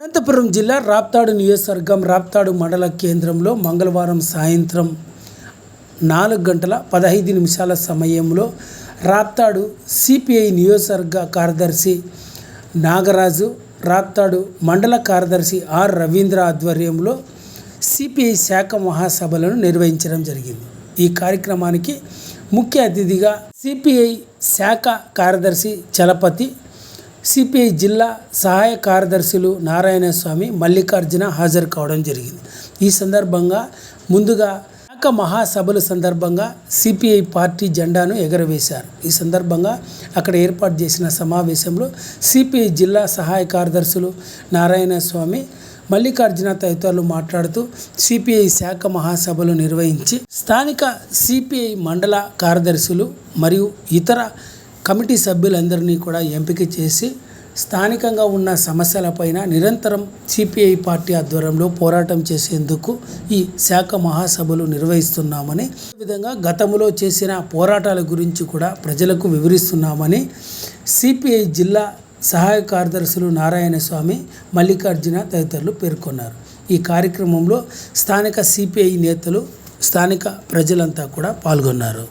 అనంతపురం జిల్లా రాప్తాడు నియోజకవర్గం రాప్తాడు మండల కేంద్రంలో మంగళవారం సాయంత్రం 4:15 సమయంలో రాప్తాడు సిపిఐ నియోజకవర్గ కార్యదర్శి నాగరాజు, రాప్తాడు మండల కార్యదర్శి ఆర్ రవీంద్ర ఆధ్వర్యంలో సిపిఐ శాఖ మహాసభలను నిర్వహించడం జరిగింది. ఈ కార్యక్రమానికి ముఖ్య అతిథిగా సిపిఐ శాఖ కార్యదర్శి చలపతి, సిపిఐ జిల్లా సహాయ కార్యదర్శులు నారాయణస్వామి, మల్లికార్జున హాజరు కావడం జరిగింది. ఈ సందర్భంగా ముందుగా శాఖ మహాసభల సందర్భంగా సిపిఐ పార్టీ జెండాను ఎగరవేశారు. ఈ సందర్భంగా అక్కడ ఏర్పాటు చేసిన సమావేశంలో సిపిఐ జిల్లా సహాయ కార్యదర్శులు నారాయణస్వామి, మల్లికార్జున తదితరులు మాట్లాడుతూ సిపిఐ శాఖ మహాసభలు నిర్వహించి స్థానిక సిపిఐ మండల కార్యదర్శులు మరియు ఇతర కమిటీ సభ్యులందరినీ కూడా ఎంపిక చేసి స్థానికంగా ఉన్న సమస్యలపైన నిరంతరం సిపిఐ పార్టీ ఆధ్వర్యంలో పోరాటం చేసేందుకు ఈ శాఖ మహాసభలు నిర్వహిస్తున్నామని, విధంగా గతంలో చేసిన పోరాటాల గురించి కూడా ప్రజలకు వివరిస్తున్నామని సిపిఐ జిల్లా సహాయ కార్యదర్శులు నారాయణస్వామి, మల్లికార్జున తదితరులు పేర్కొన్నారు. ఈ కార్యక్రమంలో స్థానిక సిపిఐ నేతలు, స్థానిక ప్రజలంతా కూడా పాల్గొన్నారు.